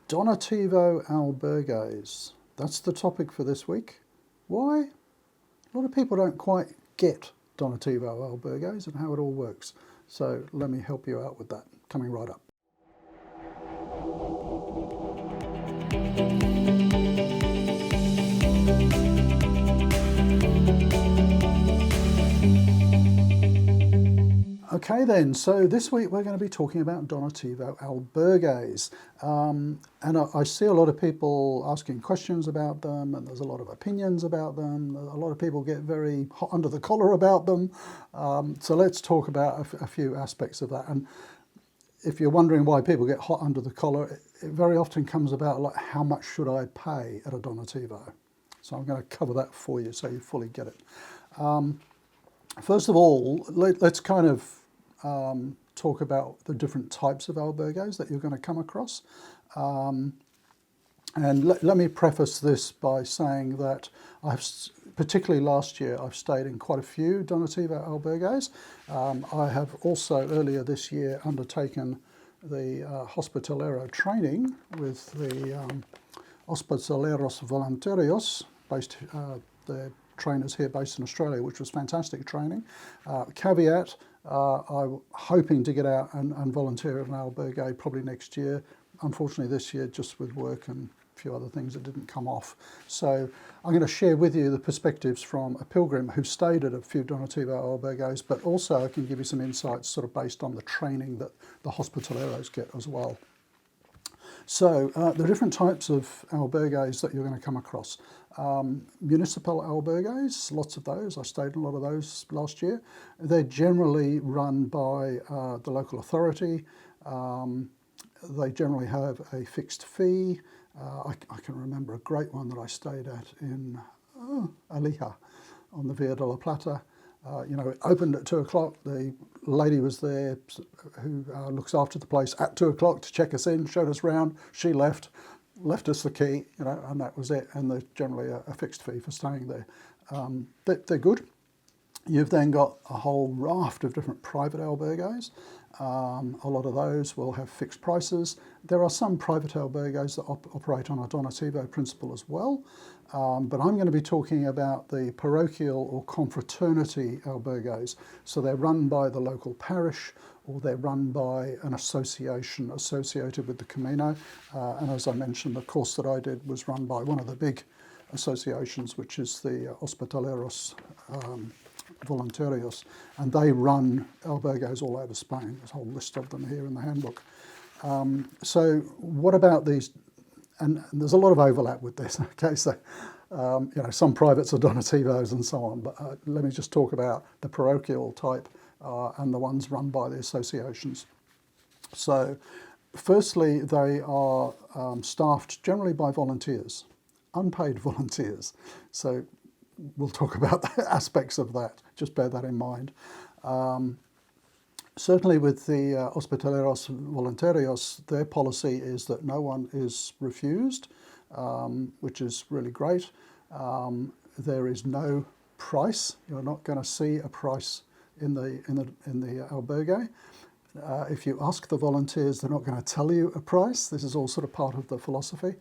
Donativo Albergues. That's the topic for this week. Why? A lot of people don't quite get Donativo Albergues and how it all works. So let me help you out with that. Coming right up. Okay then, so this week we're going to be talking about Donativo Albergues. And I see a lot of people asking questions about them, and there's a lot of opinions about them. A lot of people get very hot under the collar about them. So let's talk about a few aspects of that. And if you're wondering why people get hot under the collar, it very often comes about like, how much should I pay at a Donativo? So I'm going to cover that for you so you fully get it. First of all, let's kind of talk about the different types of albergues that you're going to come across. And let me preface this by saying that particularly last year, I've stayed in quite a few Donativo albergues. I have also earlier this year undertaken the Hospitalero training with the Hospitaleros Voluntarios, the trainers here based in Australia, which was fantastic training. Caveat, I'm hoping to get out and volunteer at an albergue probably next year. Unfortunately this year, just with work and a few other things, it didn't come off. So I'm going to share with you the perspectives from a pilgrim who stayed at a few Donativo albergues, but also I can give you some insights sort of based on the training that the Hospitaleros get as well. So the different types of albergues that you're going to come across. Municipal albergues, lots of those. I stayed in a lot of those last year. They're generally run by the local authority. They generally have a fixed fee. I can remember a great one that I stayed at in Alija on the Via de la Plata. It opened at 2 o'clock. The lady was there who looks after the place at 2 o'clock to check us in, showed us round. She left us the key, and that was it. And there's generally a fixed fee for staying there. They're good. You've then got a whole raft of different private albergues. A lot of those will have fixed prices. There are some private albergues that operate on a Donativo principle as well. But I'm going to be talking about the parochial or confraternity albergues. So they're run by the local parish, or they're run by an association associated with the Camino. And as I mentioned, the course that I did was run by one of the big associations, which is the Hospitaleros Voluntarios, and they run albergues all over Spain. There's a whole list of them here in the handbook. So what about these? And there's a lot of overlap with this. Okay, so some privates are Donativos and so on, but let me just talk about the parochial type and the ones run by the associations. So firstly, they are staffed generally by volunteers, unpaid volunteers. So we'll talk about the aspects of that. Just bear that in mind. Certainly with the Hospitaleros Voluntarios, their policy is that no one is refused, which is really great. There is no price. You're not going to see a price in the albergue. If you ask the volunteers, they're not going to tell you a price. This is all sort of part of the philosophy.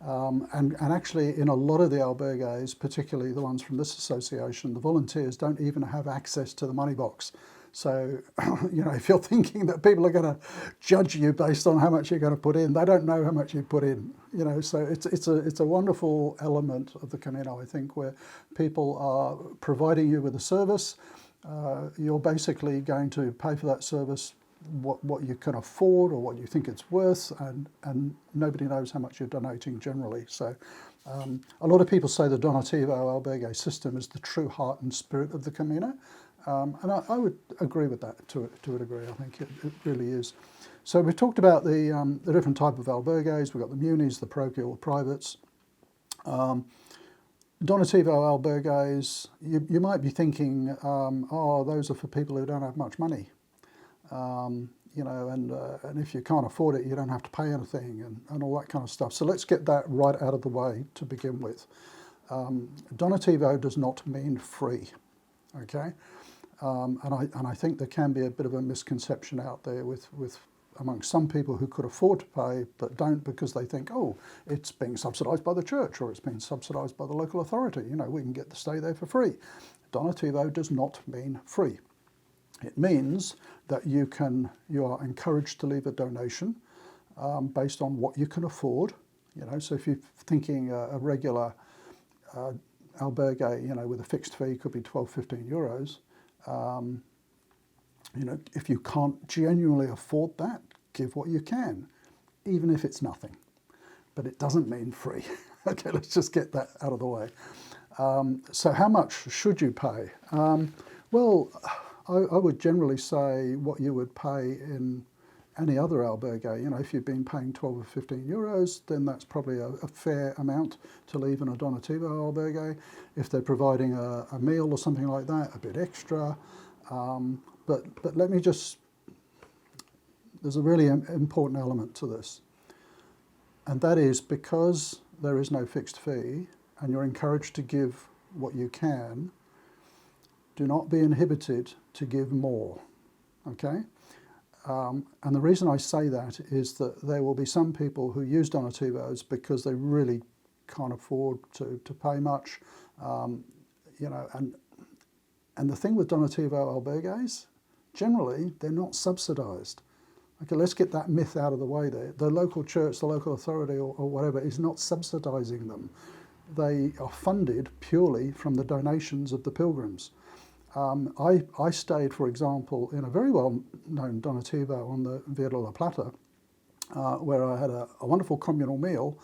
And actually in a lot of the albergues, particularly the ones from this association, the volunteers don't even have access to the money box. So, if you're thinking that people are going to judge you based on how much you're going to put in, they don't know how much you put in. So it's a wonderful element of the Camino, I think, where people are providing you with a service. You're basically going to pay for that service what you can afford or what you think it's worth, and nobody knows how much you're donating generally. So a lot of people say the Donativo albergue system is the true heart and spirit of the Camino. And I would agree with that to a degree. I think it really is. So we've talked about the different type of albergues. We've got the munis, the parochial, privates. Donativo albergues, you might be thinking, those are for people who don't have much money. And if you can't afford it, you don't have to pay anything and all that kind of stuff. So let's get that right out of the way to begin with. Donativo does not mean free, okay? And I think there can be a bit of a misconception out there with among some people who could afford to pay but don't because they think, oh, it's being subsidised by the church or it's being subsidised by the local authority. You know, we can get to stay there for free. Donativo does not mean free. It means that you are encouraged to leave a donation based on what you can afford. You know, so if you're thinking a regular albergue, you know, with a fixed fee could be 12, 15 euros. You know, if you can't genuinely afford that, give what you can, even if it's nothing. But it doesn't mean free. Okay, let's just get that out of the way. So how much should you pay? Well, I would generally say what you would pay in any other albergue. You know, if you've been paying 12 or 15 euros, then that's probably a fair amount to leave in a Donativo albergue. If they're providing a meal or something like that, a bit extra. But let me just, there's a really important element to this. And that is because there is no fixed fee and you're encouraged to give what you can, do not be inhibited to give more, okay? And the reason I say that is that there will be some people who use Donativos because they really can't afford to pay much, you know, and the thing with Donativo albergues, generally, they're not subsidised. Okay, let's get that myth out of the way there. The local church, the local authority or whatever is not subsidising them. They are funded purely from the donations of the pilgrims. I stayed, for example, in a very well-known Donativo on the Via de la Plata, where I had a wonderful communal meal,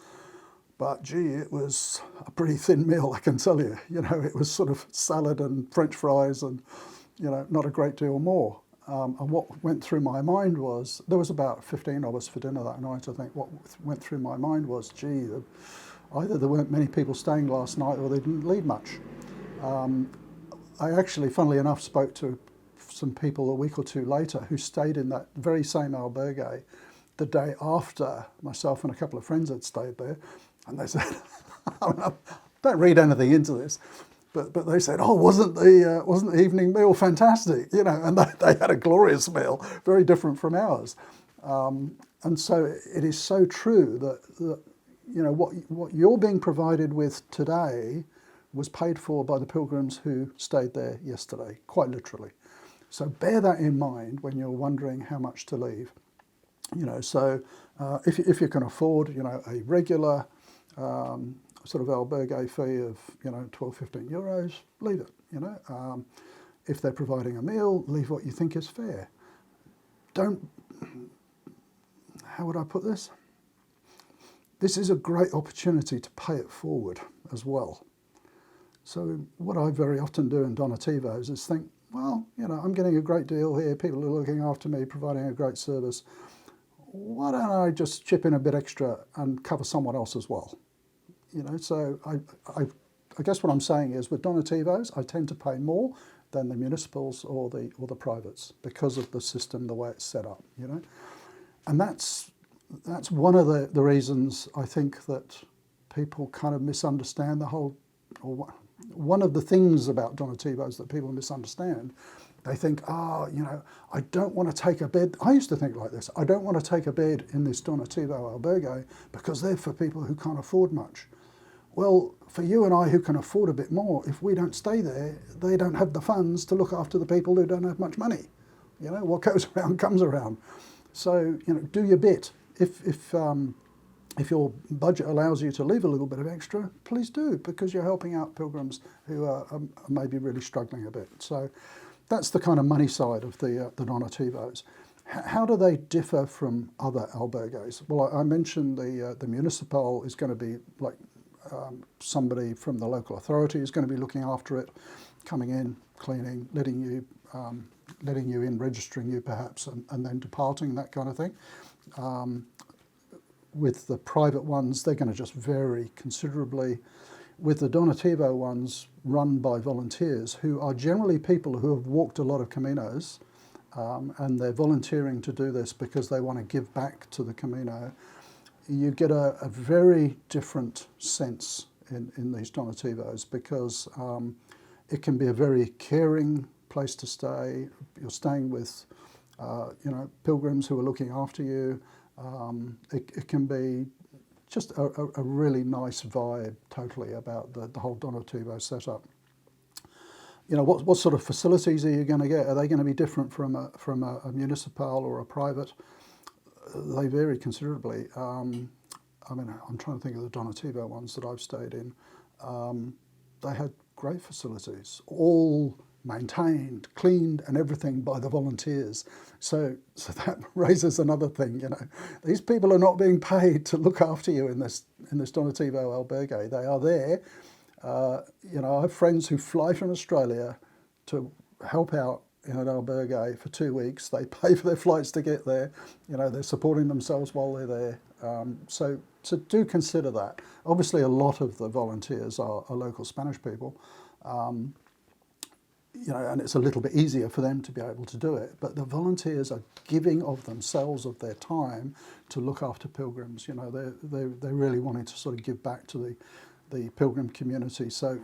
but gee, it was a pretty thin meal, I can tell you. You know, it was sort of salad and French fries and, you know, not a great deal more. And what went through my mind was, there was about 15 of us for dinner that night, I think. What went through my mind was, gee, either there weren't many people staying last night or they didn't leave much. I actually, funnily enough, spoke to some people a week or two later who stayed in that very same albergue the day after myself and a couple of friends had stayed there. And they said, I mean, don't read anything into this, but they said, oh, wasn't the evening meal fantastic? You know, and they had a glorious meal, very different from ours. And so it is so true that you know, what you're being provided with today was paid for by the pilgrims who stayed there yesterday, quite literally. So bear that in mind when you're wondering how much to leave. You know, so if you can afford, you know, a regular sort of albergue fee of, you know, 12, 15 euros, leave it, you know. If they're providing a meal, leave what you think is fair. Don't, how would I put this? This is a great opportunity to pay it forward as well. So what I very often do in Donativos is think, well, you know, I'm getting a great deal here, people are looking after me, providing a great service. Why don't I just chip in a bit extra and cover someone else as well? You know, so I guess what I'm saying is with Donativos, I tend to pay more than the municipals or the privates because of the system, the way it's set up, you know. And that's one of the reasons I think that people kind of misunderstand the whole, or one of the things about Donativos that people misunderstand. They think, oh, you know, I don't want to take a bed. I used to think like this. I don't want to take a bed in this Donativo albergue because they're for people who can't afford much. Well, for you and I who can afford a bit more, if we don't stay there, they don't have the funds to look after the people who don't have much money. You know, what goes around comes around. So, you know, do your bit. If your budget allows you to leave a little bit of extra, please do, because you're helping out pilgrims who are maybe really struggling a bit. So that's the kind of money side of the Donativos. How do they differ from other albergues? Well, I mentioned the municipal is going to be like somebody from the local authority is going to be looking after it, coming in, cleaning, letting you in, registering you perhaps, and then departing, that kind of thing. With the private ones, they're going to just vary considerably. With the Donativo ones run by volunteers, who are generally people who have walked a lot of Caminos, and they're volunteering to do this because they want to give back to the Camino, you get a very different sense in these Donativos because it can be a very caring place to stay. You're staying with you know, pilgrims who are looking after you. It can be just a really nice vibe totally about the whole Donativo setup. You know, what sort of facilities are you going to get? Are they going to be different from a municipal or a private? They vary considerably. I mean, I'm trying to think of the Donativo ones that I've stayed in. They had great facilities, all maintained, cleaned and everything by the volunteers. So that raises another thing, you know. These people are not being paid to look after you in this Donativo albergue. They are there. You know, I have friends who fly from Australia to help out in an albergue for 2 weeks. They pay for their flights to get there. You know, they're supporting themselves while they're there. So do consider that. Obviously, a lot of the volunteers are local Spanish people. You know, and it's a little bit easier for them to be able to do it. But the volunteers are giving of themselves, of their time, to look after pilgrims. You know, they're really wanting to sort of give back to the pilgrim community. So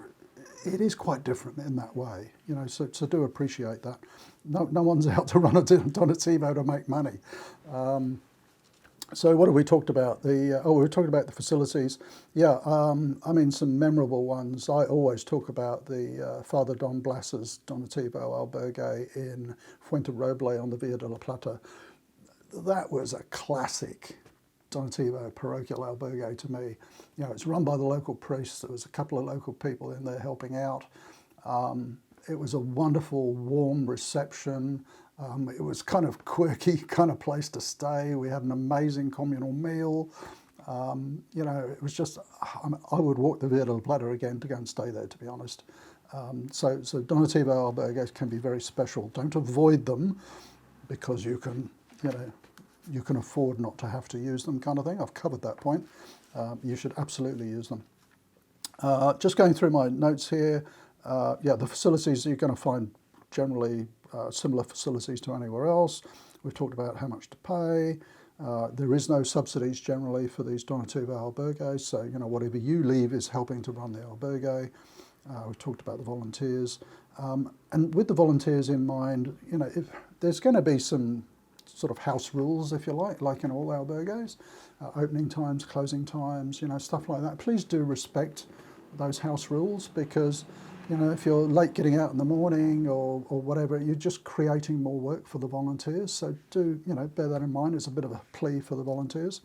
it is quite different in that way. You know, so do appreciate that. No one's out to run a Donativo to make money. So what have we talked about? We were talking about the facilities. Yeah, I mean, some memorable ones. I always talk about the Father Don Blas's Donativo albergue in Fuenterroble on the Via de la Plata. That was a classic Donativo parochial albergue to me. You know, it's run by the local priests. There was a couple of local people in there helping out. It was a wonderful, warm reception. It was kind of quirky kind of place to stay. We had an amazing communal meal. You know, it was just, I would walk the Via de la Plata again to go and stay there, to be honest. So Donativo albergues can be very special. Don't avoid them because you can, you know, you can afford not to have to use them kind of thing. I've covered that point. You should absolutely use them. Just going through my notes here, yeah, the facilities you're going to find generally similar facilities to anywhere else. We've talked about how much to pay. There is no subsidies generally for these Donativo albergues, so you know whatever you leave is helping to run the albergue. We've talked about the volunteers, and with the volunteers in mind, you know, if there's going to be some sort of house rules, if you like in all albergues, opening times, closing times, you know, stuff like that. Please do respect those house rules because, you know, if you're late getting out in the morning or whatever, you're just creating more work for the volunteers. So do, you know, bear that in mind. It's a bit of a plea for the volunteers.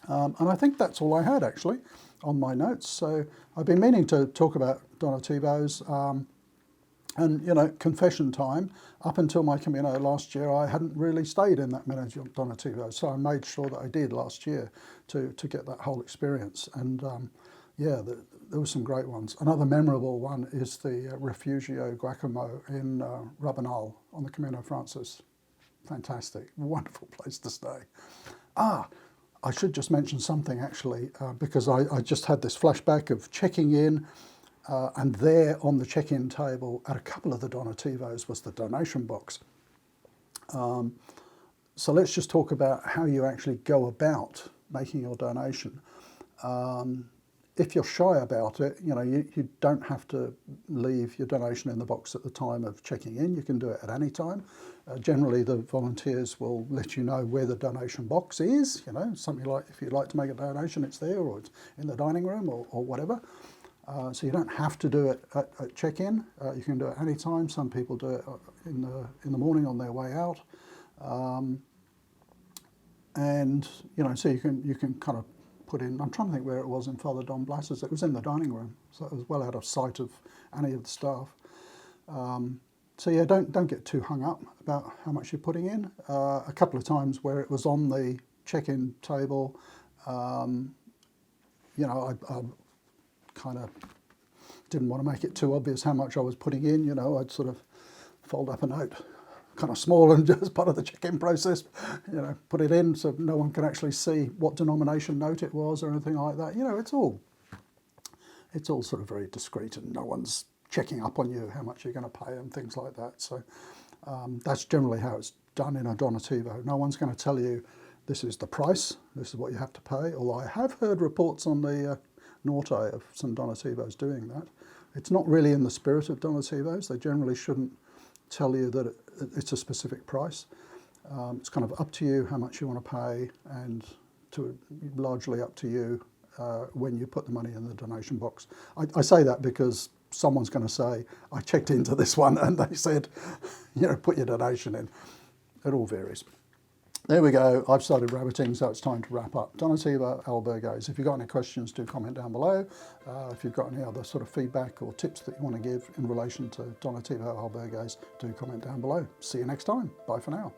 And I think that's all I had actually on my notes. So I've been meaning to talk about Donativos. And, you know, confession time, up until my Camino last year, I hadn't really stayed in that many Donativos. So I made sure that I did last year to get that whole experience. And yeah, there were some great ones. Another memorable one is the Refugio Guacamo in Rabanal on the Camino Francis. Fantastic, wonderful place to stay. I should just mention something actually, because I just had this flashback of checking in, and there on the check-in table at a couple of the Donativos was the donation box. So let's just talk about how you actually go about making your donation. If you're shy about it, you know, you don't have to leave your donation in the box at the time of checking in. You can do it at any time. Generally, the volunteers will let you know where the donation box is. You know, something like if you'd like to make a donation, it's there, or it's in the dining room, or whatever. So you don't have to do it at check-in. You can do it any time. Some people do it in the morning on their way out, and you know, so you can kind of put in. I'm trying to think where it was in Father Don Blas's. It was in the dining room, so it was well out of sight of any of the staff. So yeah, don't get too hung up about how much you're putting in. A couple of times where it was on the check-in table, you know, I kind of didn't want to make it too obvious how much I was putting in. You know, I'd sort of fold up a note, kind of small and just part of the check-in process, you know, put it in so no one can actually see what denomination note it was or anything like that. You know, it's all sort of very discreet and no one's checking up on you how much you're going to pay and things like that. So that's generally how it's done in a Donativo. No one's going to tell you this is the price, this is what you have to pay, although I have heard reports on the Norte of some Donativos doing that. It's not really in the spirit of Donativos. They generally shouldn't tell you that it's a specific price. It's kind of up to you how much you want to pay, and largely up to you when you put the money in the donation box. I say that because someone's going to say, I checked into this one and they said, put your donation in. It all varies. There we go. I've started rabbiting, so it's time to wrap up. Donativa Albergues. If you've got any questions, do comment down below. If you've got any other sort of feedback or tips that you want to give in relation to Donativa Albergues, do comment down below. See you next time. Bye for now.